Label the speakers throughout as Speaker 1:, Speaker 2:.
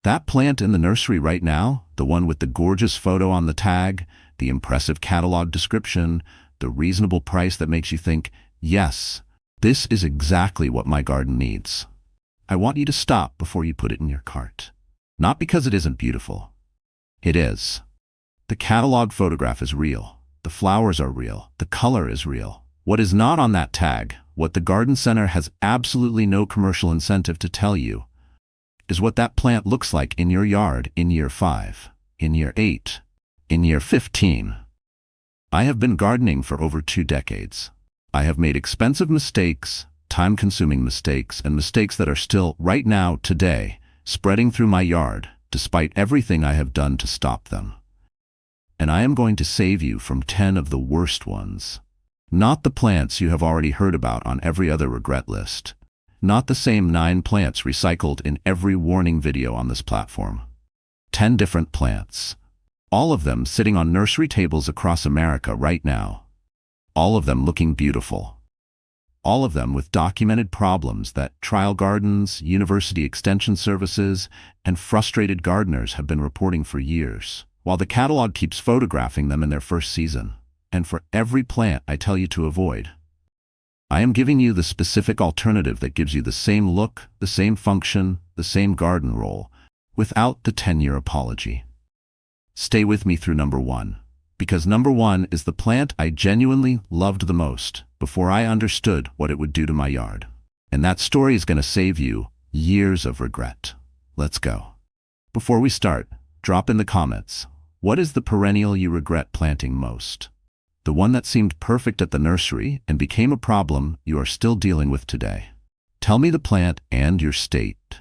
Speaker 1: That plant in the nursery right now, the one with the gorgeous photo on the tag, the impressive catalog description, the reasonable price that makes you think, yes, this is exactly what my garden needs. I want you to stop before you put it in your cart. Not because it isn't beautiful. It is. The catalog photograph is real. The flowers are real. The color is real. What is not on that tag, what the garden center has absolutely no commercial incentive to tell you, is what that plant looks like in your yard in year 5, in year 8, in year 15. I have been gardening for over 2 decades. I have made expensive mistakes, time-consuming mistakes, and mistakes that are still, right now, today, spreading through my yard, despite everything I have done to stop them. And I am going to save you from 10 of the worst ones. Not the plants you have already heard about on every other regret list. Not the same 9 plants recycled in every warning video on this platform. 10 different plants. All of them sitting on nursery tables across America right now. All of them looking beautiful. All of them with documented problems that trial gardens, university extension services, and frustrated gardeners have been reporting for years, while the catalog keeps photographing them in their first season. And for every plant I tell you to avoid, I am giving you the specific alternative that gives you the same look, the same function, the same garden roll, without the 10-year apology. Stay with me through number 1, because number 1 is the plant I genuinely loved the most before I understood what it would do to my yard. And that story is going to save you years of regret. Let's go. Before we start, drop in the comments, what is the perennial you regret planting most? The one that seemed perfect at the nursery and became a problem you are still dealing with today. Tell me the plant and your state,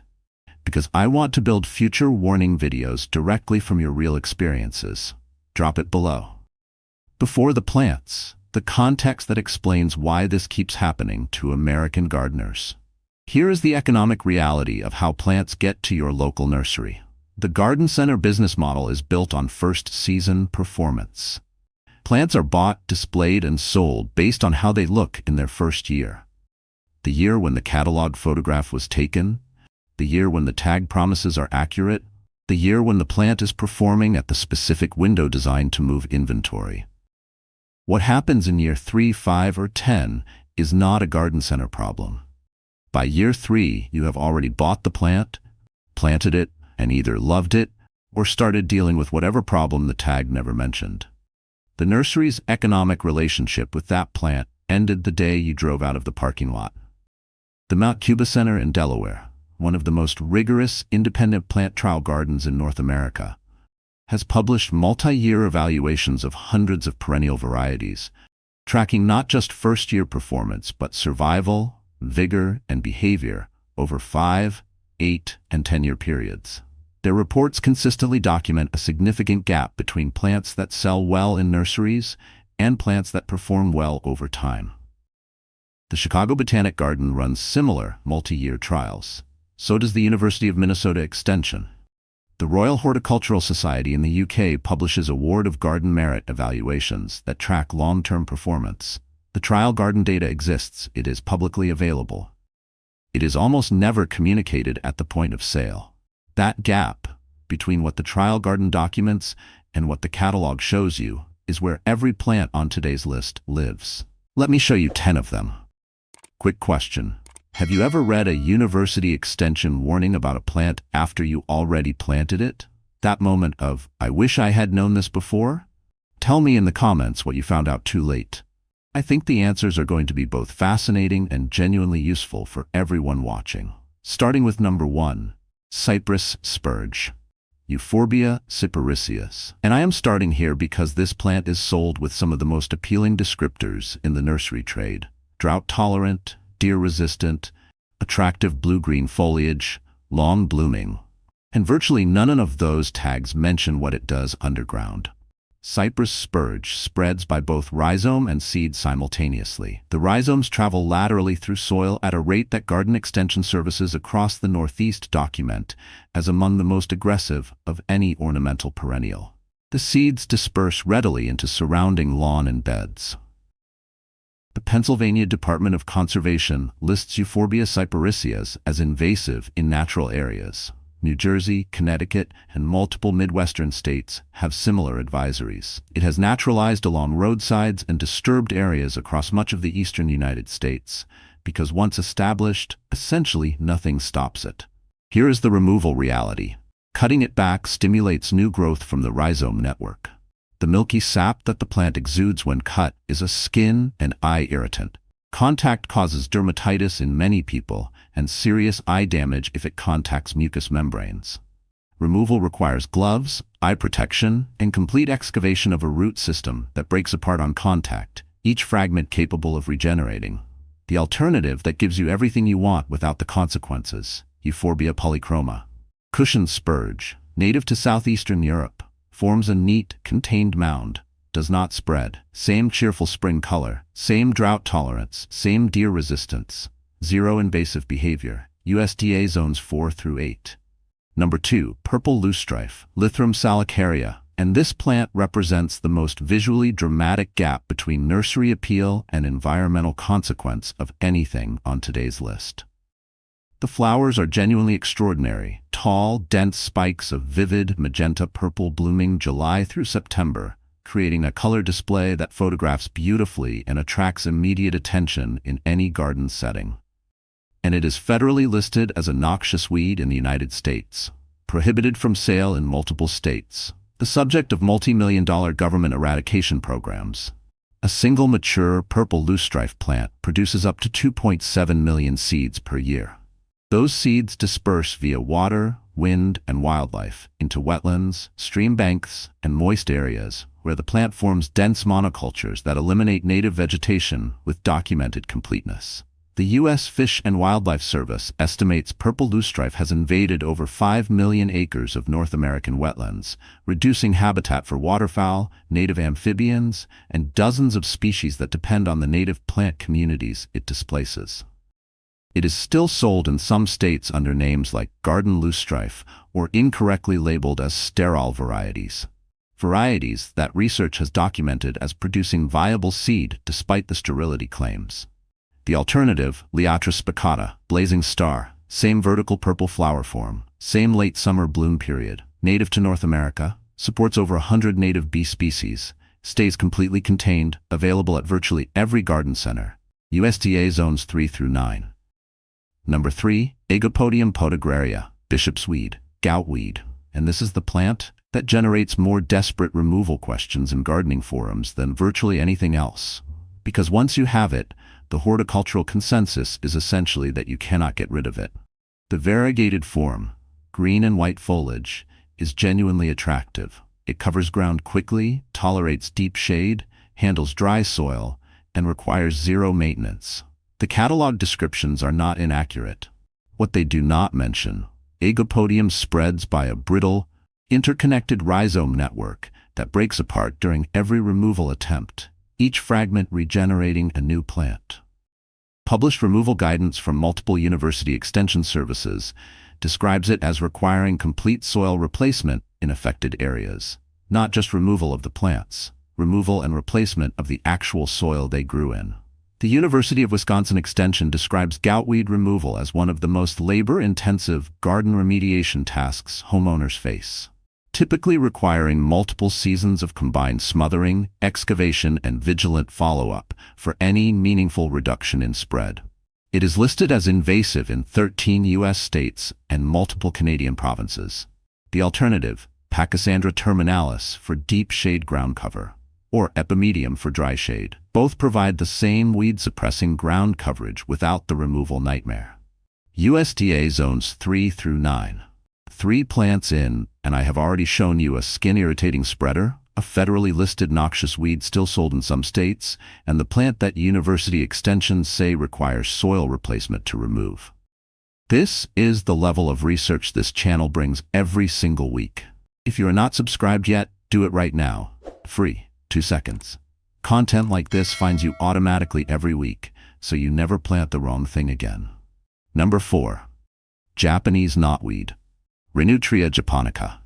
Speaker 1: because I want to build future warning videos directly from your real experiences. Drop it below. Before the plants, the context that explains why this keeps happening to American gardeners. Here is the economic reality of how plants get to your local nursery. The garden center business model is built on first season performance. Plants are bought, displayed, and sold based on how they look in their first year. The year when the catalog photograph was taken, the year when the tag promises are accurate, the year when the plant is performing at the specific window designed to move inventory. What happens in year 3, 5, or 10 is not a garden center problem. By year 3, you have already bought the plant, planted it, and either loved it or started dealing with whatever problem the tag never mentioned. The nursery's economic relationship with that plant ended the day you drove out of the parking lot. The Mount Cuba Center in Delaware, one of the most rigorous independent plant trial gardens in North America, has published multi-year evaluations of hundreds of perennial varieties, tracking not just first-year performance but survival, vigor, and behavior over 5, 8, and 10-year periods. Their reports consistently document a significant gap between plants that sell well in nurseries and plants that perform well over time. The Chicago Botanic Garden runs similar multi-year trials. So does the University of Minnesota Extension. The Royal Horticultural Society in the UK publishes Award of Garden Merit evaluations that track long-term performance. The trial garden data exists. It is publicly available. It is almost never communicated at the point of sale. That gap between what the trial garden documents and what the catalog shows you is where every plant on today's list lives. Let me show you 10 of them. Quick question. Have you ever read a university extension warning about a plant after you already planted it? That moment of, I wish I had known this before? Tell me in the comments what you found out too late. I think the answers are going to be both fascinating and genuinely useful for everyone watching. Starting with number 1. Cypress spurge, Euphorbia cyparissias. And I am starting here because this plant is sold with some of the most appealing descriptors in the nursery trade. Drought-tolerant, deer-resistant, attractive blue-green foliage, long blooming. And virtually none of those tags mention what it does underground. Cypress spurge spreads by both rhizome and seed simultaneously. The rhizomes travel laterally through soil at a rate that garden extension services across the Northeast document as among the most aggressive of any ornamental perennial. The seeds disperse readily into surrounding lawn and beds. The Pennsylvania Department of Conservation lists Euphorbia cyparissias as invasive in natural areas. New Jersey, Connecticut, and multiple Midwestern states have similar advisories. It has naturalized along roadsides and disturbed areas across much of the eastern United States, because once established, essentially nothing stops it. Here is the removal reality. Cutting it back stimulates new growth from the rhizome network. The milky sap that the plant exudes when cut is a skin and eye irritant. Contact causes dermatitis in many people and serious eye damage if it contacts mucous membranes. Removal requires gloves, eye protection, and complete excavation of a root system that breaks apart on contact, each fragment capable of regenerating. The alternative that gives you everything you want without the consequences. Euphorbia polychroma. Cushion spurge, native to southeastern Europe, forms a neat, contained mound. Does not spread. Same cheerful spring color, same drought tolerance, same deer resistance. Zero invasive behavior. USDA zones 4 through 8. Number 2, purple loosestrife, Lythrum salicaria, and this plant represents the most visually dramatic gap between nursery appeal and environmental consequence of anything on today's list. The flowers are genuinely extraordinary, tall, dense spikes of vivid magenta purple blooming July through September, creating a color display that photographs beautifully and attracts immediate attention in any garden setting. And it is federally listed as a noxious weed in the United States, prohibited from sale in multiple states, the subject of multi-million-dollar government eradication programs. A single mature purple loosestrife plant produces up to 2.7 million seeds per year. Those seeds disperse via water, wind, and wildlife into wetlands, stream banks, and moist areas, where the plant forms dense monocultures that eliminate native vegetation with documented completeness. The U.S. Fish and Wildlife Service estimates purple loosestrife has invaded over 5 million acres of North American wetlands, reducing habitat for waterfowl, native amphibians, and dozens of species that depend on the native plant communities it displaces. It is still sold in some states under names like garden loosestrife or incorrectly labeled as sterile varieties. Varieties that research has documented as producing viable seed despite the sterility claims. The alternative, Liatris spicata, blazing star, same vertical purple flower form, same late summer bloom period, native to North America, supports over 100 native bee species, stays completely contained, available at virtually every garden center. USDA zones 3 through 9. Number 3, Agopodium podagraria, bishop's weed, gout weed, and this is the plant that generates more desperate removal questions in gardening forums than virtually anything else. Because once you have it, the horticultural consensus is essentially that you cannot get rid of it. The variegated form, green and white foliage, is genuinely attractive. It covers ground quickly, tolerates deep shade, handles dry soil, and requires zero maintenance. The catalog descriptions are not inaccurate. What they do not mention, Agopodium spreads by a brittle, interconnected rhizome network that breaks apart during every removal attempt, each fragment regenerating a new plant. Published removal guidance from multiple university extension services describes it as requiring complete soil replacement in affected areas, not just removal of the plants, removal and replacement of the actual soil they grew in. The University of Wisconsin Extension describes goutweed removal as one of the most labor-intensive garden remediation tasks homeowners face, typically requiring multiple seasons of combined smothering, excavation, and vigilant follow-up for any meaningful reduction in spread. It is listed as invasive in 13 U.S. states and multiple Canadian provinces. The alternative, Pachysandra terminalis for deep shade ground cover, or epimedium for dry shade, both provide the same weed-suppressing ground coverage without the removal nightmare. USDA zones 3 through 9. 3 plants in, and I have already shown you a skin-irritating spreader, a federally listed noxious weed still sold in some states, and the plant that university extensions say requires soil replacement to remove. This is the level of research this channel brings every single week. If you are not subscribed yet, do it right now. Free. 2 seconds. Content like this finds you automatically every week, so you never plant the wrong thing again. Number 4. Japanese knotweed, Rhinutria japonica.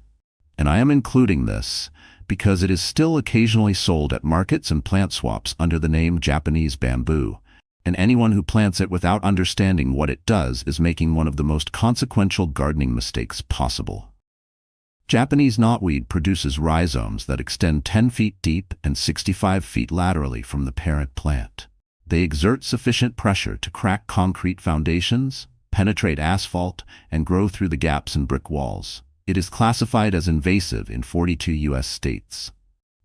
Speaker 1: And I am including this because it is still occasionally sold at markets and plant swaps under the name Japanese bamboo, and anyone who plants it without understanding what it does is making one of the most consequential gardening mistakes possible. Japanese knotweed produces rhizomes that extend 10 feet deep and 65 feet laterally from the parent plant. They exert sufficient pressure to crack concrete foundations, penetrate asphalt, and grow through the gaps in brick walls. It is classified as invasive in 42 U.S. states.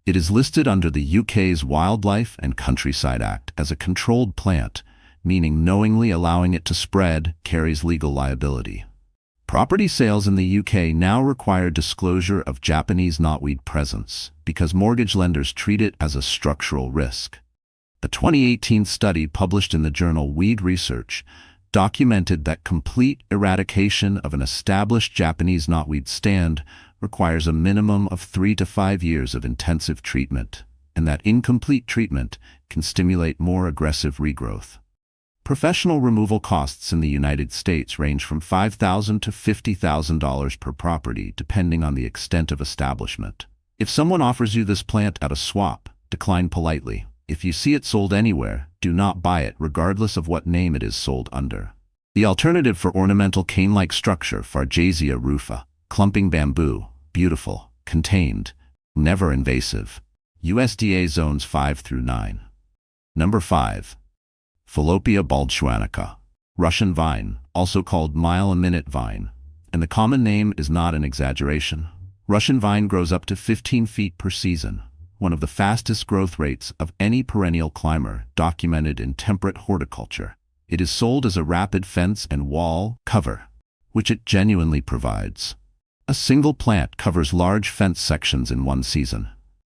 Speaker 1: It is listed under the UK's Wildlife and Countryside Act as a controlled plant, meaning knowingly allowing it to spread carries legal liability. Property sales in the UK now require disclosure of Japanese knotweed presence because mortgage lenders treat it as a structural risk. A 2018 study published in the journal Weed Research documented that complete eradication of an established Japanese knotweed stand requires a minimum of 3 to 5 years of intensive treatment, and that incomplete treatment can stimulate more aggressive regrowth. Professional removal costs in the United States range from $5,000 to $50,000 per property, depending on the extent of establishment. If someone offers you this plant at a swap, decline politely. If you see it sold anywhere, do not buy it, regardless of what name it is sold under. The alternative for ornamental cane-like structure, Fargesia rufa, clumping bamboo, beautiful, contained, never invasive. USDA zones 5 through 9. Number 5. Falopia baldschuanica, Russian vine, also called mile-a-minute vine, and the common name is not an exaggeration. Russian vine grows up to 15 feet per season, one of the fastest growth rates of any perennial climber documented in temperate horticulture. It is sold as a rapid fence and wall cover, which it genuinely provides. A single plant covers large fence sections in one season.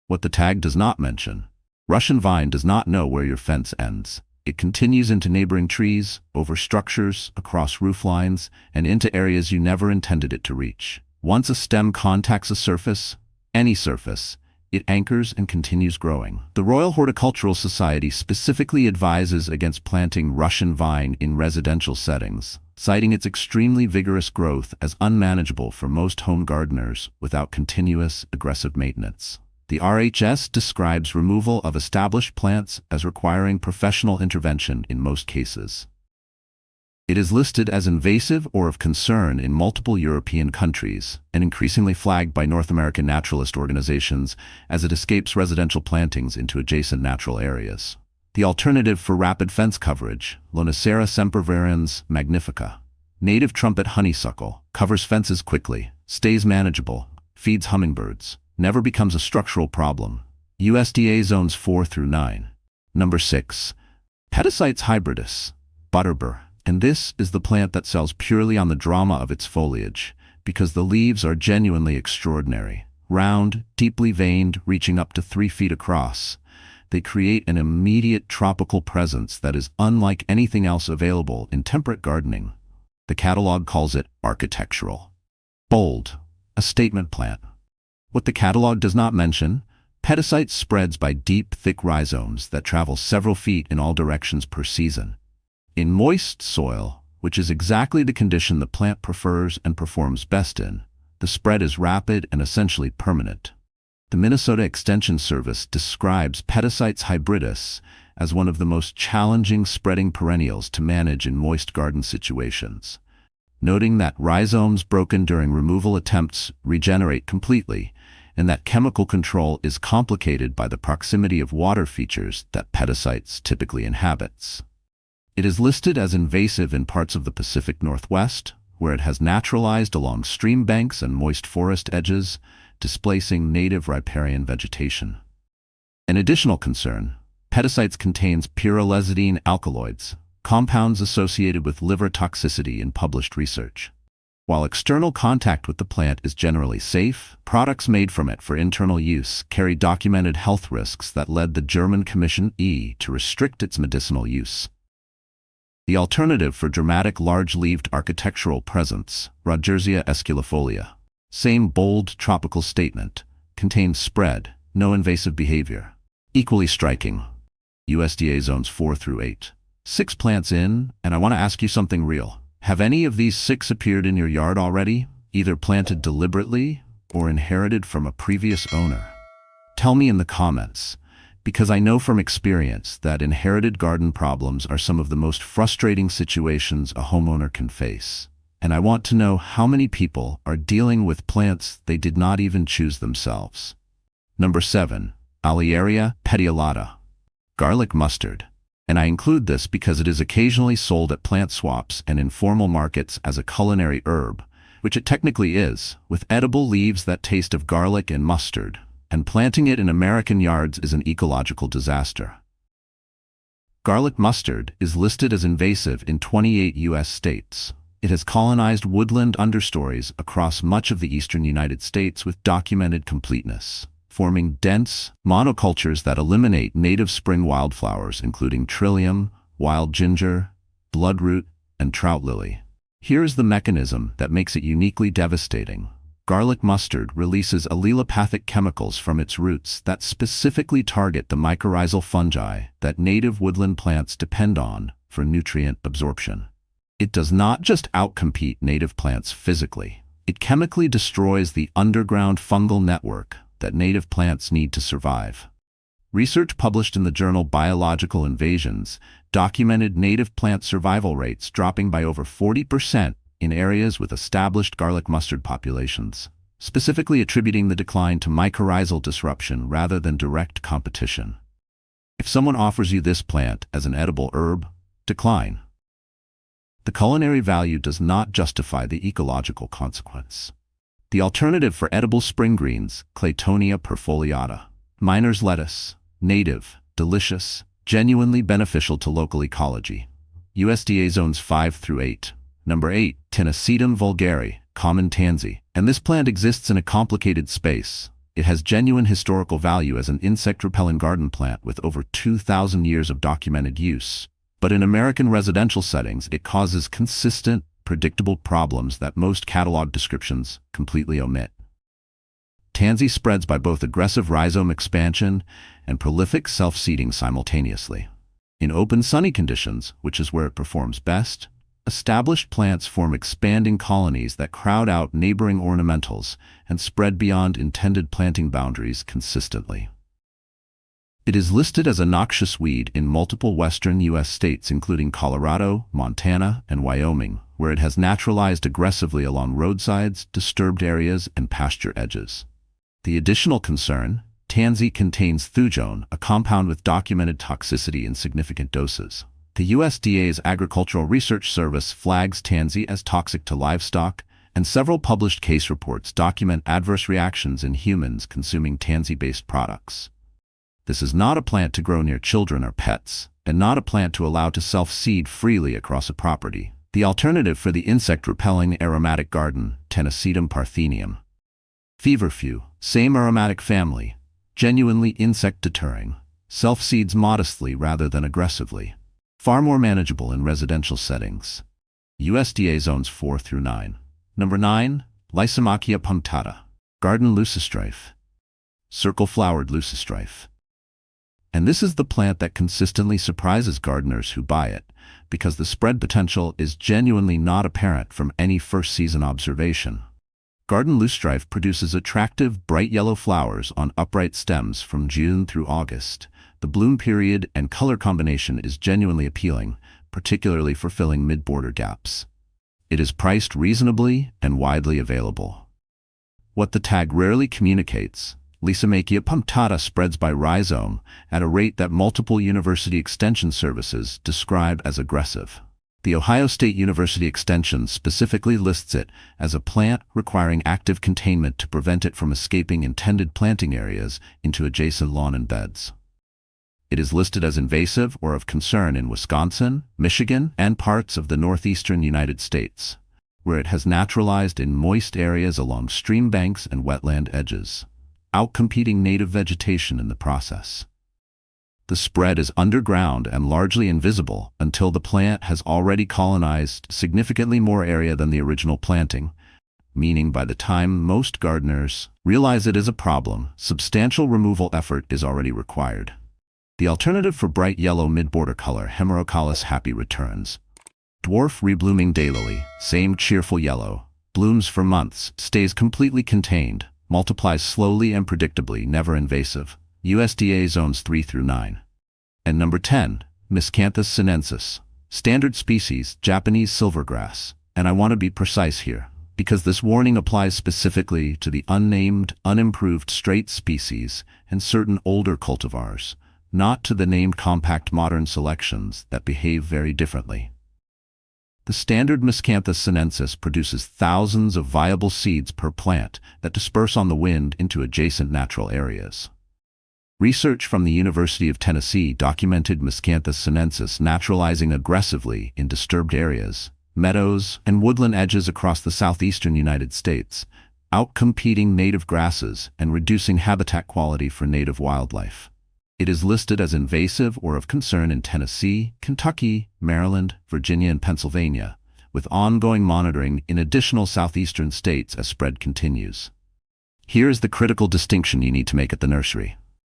Speaker 1: What the tag does not mention: Russian vine does not know where your fence ends. It continues into neighboring trees, over structures, across roof lines, and into areas you never intended it to reach. Once a stem contacts a surface, any surface, it anchors and continues growing. The Royal Horticultural Society specifically advises against planting Russian vine in residential settings, citing its extremely vigorous growth as unmanageable for most home gardeners without continuous, aggressive maintenance. The RHS describes removal of established plants as requiring professional intervention in most cases. It is listed as invasive or of concern in multiple European countries, and increasingly flagged by North American naturalist organizations as it escapes residential plantings into adjacent natural areas. The alternative for rapid fence coverage, Lonicera sempervirens magnifica, native trumpet honeysuckle, covers fences quickly, stays manageable, feeds hummingbirds, never becomes a structural problem. USDA zones 4 through 9. Number 6. Pedicites hybridus, butterbur. And this is the plant that sells purely on the drama of its foliage, because the leaves are genuinely extraordinary. Round, deeply veined, reaching up to 3 feet across. They create an immediate tropical presence that is unlike anything else available in temperate gardening. The catalog calls it architectural. Bold, a statement plant. What the catalog does not mention: pedicite spreads by deep, thick rhizomes that travel several feet in all directions per season. In moist soil, which is exactly the condition the plant prefers and performs best in, the spread is rapid and essentially permanent. The Minnesota Extension Service describes Pedicites hybridus as one of the most challenging spreading perennials to manage in moist garden situations, noting that rhizomes broken during removal attempts regenerate completely, and that chemical control is complicated by the proximity of water features that pedicites typically inhabits. It is listed as invasive in parts of the Pacific Northwest, where it has naturalized along stream banks and moist forest edges, displacing native riparian vegetation. An additional concern: pedicites contains pyrrolizidine alkaloids, compounds associated with liver toxicity in published research. While external contact with the plant is generally safe, products made from it for internal use carry documented health risks that led the German Commission to restrict its medicinal use. The alternative for dramatic large-leaved architectural presence, Rodgersia esculifolia, same bold tropical statement, contains spread, no invasive behavior. Equally striking. USDA zones 4 through 8. 6 plants in, and I want to ask you something real. Have any of these 6 appeared in your yard already, either planted deliberately or inherited from a previous owner? Tell me in the comments. Because I know from experience that inherited garden problems are some of the most frustrating situations a homeowner can face. And I want to know how many people are dealing with plants they did not even choose themselves. Number 7. Alliaria petiolata. Garlic mustard. And I include this because it is occasionally sold at plant swaps and informal markets as a culinary herb, which it technically is, with edible leaves that taste of garlic and mustard, and planting it in American yards is an ecological disaster. Garlic mustard is listed as invasive in 28 U.S. states. It has colonized woodland understories across much of the eastern United States with documented completeness, forming dense monocultures that eliminate native spring wildflowers including trillium, wild ginger, bloodroot, and trout lily. Here is the mechanism that makes it uniquely devastating. Garlic mustard releases allelopathic chemicals from its roots that specifically target the mycorrhizal fungi that native woodland plants depend on for nutrient absorption. It does not just outcompete native plants physically. It chemically destroys the underground fungal network that native plants need to survive. Research published in the journal Biological Invasions documented native plant survival rates dropping by over 40% in areas with established garlic mustard populations, specifically attributing the decline to mycorrhizal disruption rather than direct competition. If someone offers you this plant as an edible herb, decline. The culinary value does not justify the ecological consequence. The alternative for edible spring greens, Claytonia perfoliata. Miner's lettuce, native, delicious, genuinely beneficial to local ecology. USDA zones 5 through 8. Number 8, Tinacetum vulgare, common tansy. And this plant exists in a complicated space. It has genuine historical value as an insect-repellent garden plant with over 2,000 years of documented use. But in American residential settings, it causes consistent, predictable problems that most catalog descriptions completely omit. Tansy spreads by both aggressive rhizome expansion and prolific self-seeding simultaneously. In open sunny conditions, which is where it performs best, established plants form expanding colonies that crowd out neighboring ornamentals and spread beyond intended planting boundaries consistently. It is listed as a noxious weed in multiple western U.S. states including Colorado, Montana, and Wyoming, where it has naturalized aggressively along roadsides, disturbed areas, and pasture edges. The additional concern, tansy contains thujone, a compound with documented toxicity in significant doses. The USDA's Agricultural Research Service flags tansy as toxic to livestock, and several published case reports document adverse reactions in humans consuming tansy-based products. This is not a plant to grow near children or pets, and not a plant to allow to self-seed freely across a property. The alternative for the insect-repelling aromatic garden, Tinacetum parthenium. Feverfew, same aromatic family, genuinely insect-deterring, self-seeds modestly rather than aggressively. Far more manageable in residential settings. USDA zones 4 through 9. Number 9, Lysomachia punctata. Garden leucostrife. Circle-flowered leucostrife. And this is the plant that consistently surprises gardeners who buy it, because the spread potential is genuinely not apparent from any first-season observation. Garden leucostrife produces attractive, bright yellow flowers on upright stems from June through August. The bloom period and color combination is genuinely appealing, particularly for filling mid-border gaps. It is priced reasonably and widely available. What the tag rarely communicates, Lysomachia punctata spreads by rhizome at a rate that multiple university extension services describe as aggressive. The Ohio State University Extension specifically lists it as a plant requiring active containment to prevent it from escaping intended planting areas into adjacent lawn and beds. It is listed as invasive or of concern in Wisconsin, Michigan, and parts of the northeastern United States, where it has naturalized in moist areas along stream banks and wetland edges, outcompeting native vegetation in the process. The spread is underground and largely invisible until the plant has already colonized significantly more area than the original planting, meaning by the time most gardeners realize it is a problem, substantial removal effort is already required. The alternative for bright yellow mid-border color, Hemerocallis happy returns. Dwarf reblooming daylily, same cheerful yellow, blooms for months, stays completely contained, multiplies slowly and predictably, never invasive. USDA zones 3 through 9. And number 10, Miscanthus sinensis, standard species, Japanese silvergrass. And I want to be precise here, because this warning applies specifically to the unnamed, unimproved straight species and certain older cultivars, not to the named compact modern selections that behave very differently. The standard Miscanthus sinensis produces thousands of viable seeds per plant that disperse on the wind into adjacent natural areas. Research from the University of Tennessee documented Miscanthus sinensis naturalizing aggressively in disturbed areas, meadows, and woodland edges across the southeastern United States, outcompeting native grasses and reducing habitat quality for native wildlife. It is listed as invasive or of concern in Tennessee, Kentucky, Maryland, Virginia, and Pennsylvania, with ongoing monitoring in additional southeastern states as spread continues. Here is the critical distinction you need to make at the nursery.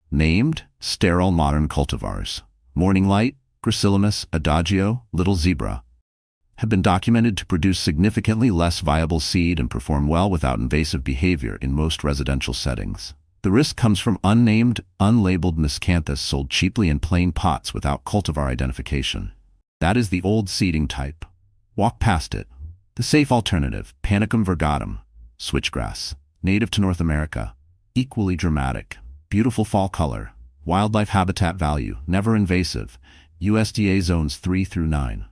Speaker 1: Named, sterile modern cultivars, Morning Light, Gracilis, Adagio, Little Zebra, have been documented to produce significantly less viable seed and perform well without invasive behavior in most residential settings. The risk comes from unnamed, unlabeled miscanthus sold cheaply in plain pots without cultivar identification. That is the old seeding type. Walk past it. The safe alternative, Panicum virgatum, switchgrass, native to North America, equally dramatic, beautiful fall color, wildlife habitat value, never invasive, USDA zones 3 through 9.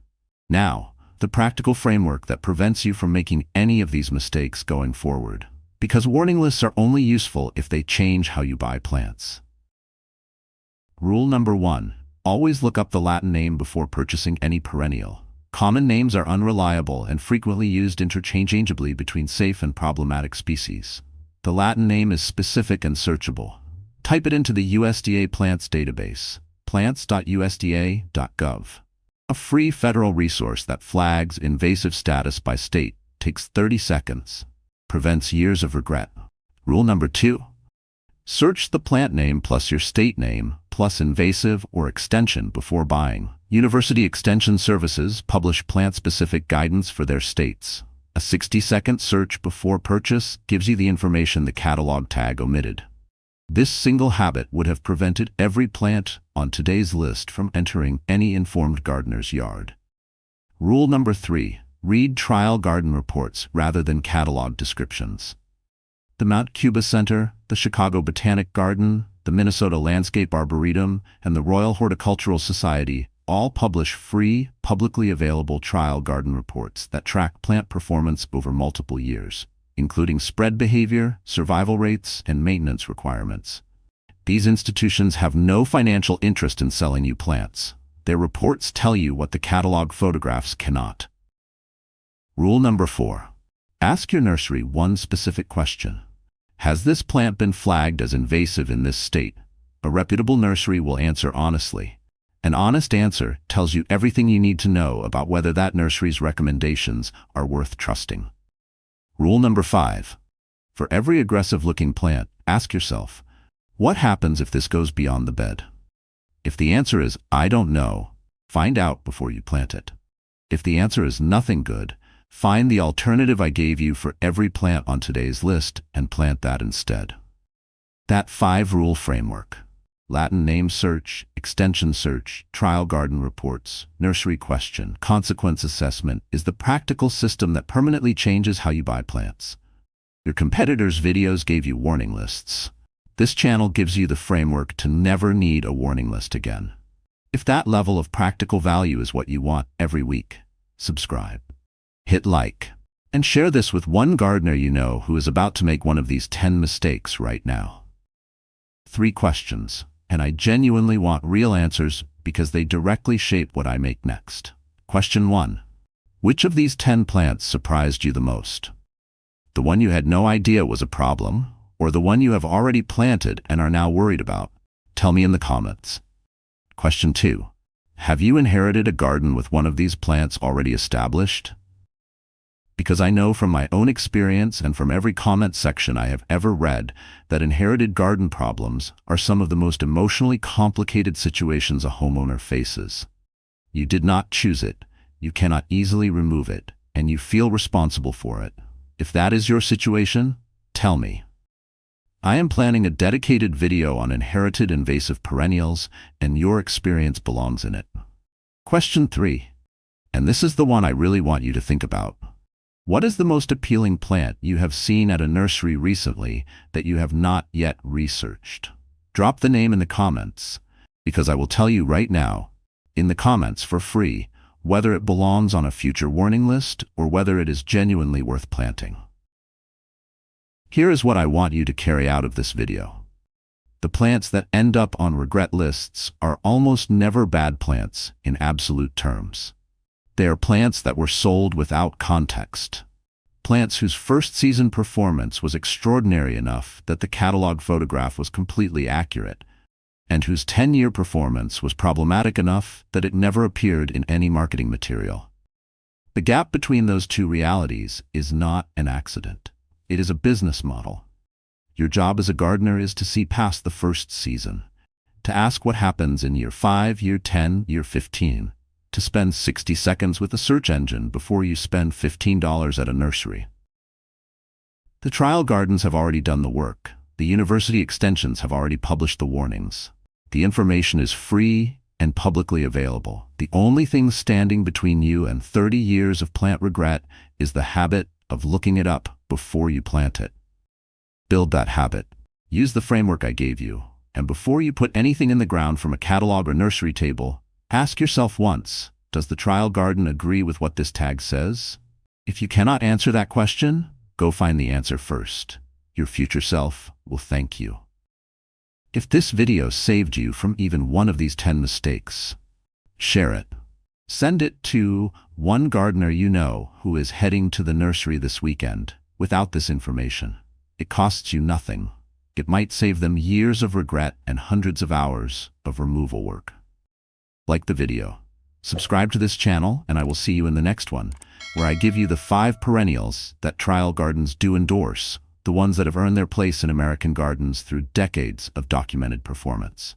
Speaker 1: Now, the practical framework that prevents you from making any of these mistakes going forward. Because warning lists are only useful if they change how you buy plants. Rule number 1. Always look up the Latin name before purchasing any perennial. Common names are unreliable and frequently used interchangeably between safe and problematic species. The Latin name is specific and searchable. Type it into the USDA plants database, plants.usda.gov. A free federal resource that flags invasive status by state, takes 30 seconds. Prevents years of regret. Rule number 2. Search the plant name plus your state name plus invasive or extension before buying. University Extension Services publish plant-specific guidance for their states. A 60-second search before purchase gives you the information the catalog tag omitted. This single habit would have prevented every plant on today's list from entering any informed gardener's yard. Rule number 3. Read trial garden reports rather than catalog descriptions. The Mount Cuba Center, the Chicago Botanic Garden, the Minnesota Landscape Arboretum, and the Royal Horticultural Society all publish free, publicly available trial garden reports that track plant performance over multiple years, including spread behavior, survival rates, and maintenance requirements. These institutions have no financial interest in selling you plants. Their reports tell you what the catalog photographs cannot. Rule number 4. Ask your nursery one specific question. Has this plant been flagged as invasive in this state? A reputable nursery will answer honestly. An honest answer tells you everything you need to know about whether that nursery's recommendations are worth trusting. Rule number 5. For every aggressive-looking plant, ask yourself, what happens if this goes beyond the bed? If the answer is, I don't know, find out before you plant it. If the answer is nothing good, find the alternative I gave you for every plant on today's list and plant that instead. That 5-rule framework: Latin name search, extension search, trial garden reports, nursery question, consequence assessment, is the practical system that permanently changes how you buy plants. Your competitors' videos gave you warning lists. This channel gives you the framework to never need a warning list again. If that level of practical value is what you want every week, subscribe. Hit like, and share this with one gardener you know who is about to make one of these 10 mistakes right now. 3 questions, and I genuinely want real answers because they directly shape what I make next. Question 1. Which of these 10 plants surprised you the most? The one you had no idea was a problem, or the one you have already planted and are now worried about? Tell me in the comments. Question 2. Have you inherited a garden with one of these plants already established? Because I know from my own experience and from every comment section I have ever read that inherited garden problems are some of the most emotionally complicated situations a homeowner faces. You did not choose it, you cannot easily remove it, and you feel responsible for it. If that is your situation, tell me. I am planning a dedicated video on inherited invasive perennials, and your experience belongs in it. Question 3. And this is the one I really want you to think about. What is the most appealing plant you have seen at a nursery recently that you have not yet researched? Drop the name in the comments, because I will tell you right now, in the comments for free, whether it belongs on a future warning list or whether it is genuinely worth planting. Here is what I want you to carry out of this video. The plants that end up on regret lists are almost never bad plants in absolute terms. They are plants that were sold without context. Plants whose first season performance was extraordinary enough that the catalog photograph was completely accurate, and whose 10-year performance was problematic enough that it never appeared in any marketing material. The gap between those two realities is not an accident. It is a business model. Your job as a gardener is to see past the first season, to ask what happens in year 5, year 10, year 15, to spend 60 seconds with a search engine before you spend $15 at a nursery. The trial gardens have already done the work. The university extensions have already published the warnings. The information is free and publicly available. The only thing standing between you and 30 years of plant regret is the habit of looking it up before you plant it. Build that habit. Use the framework I gave you, and before you put anything in the ground from a catalog or nursery table, ask yourself once, does the trial garden agree with what this tag says? If you cannot answer that question, go find the answer first. Your future self will thank you. If this video saved you from even one of these 10 mistakes, share it. Send it to one gardener you know who is heading to the nursery this weekend without this information. It costs you nothing. It might save them years of regret and hundreds of hours of removal work. Like the video, subscribe to this channel, and I will see you in the next one, where I give you the 5 perennials that trial gardens do endorse, the ones that have earned their place in American gardens through decades of documented performance.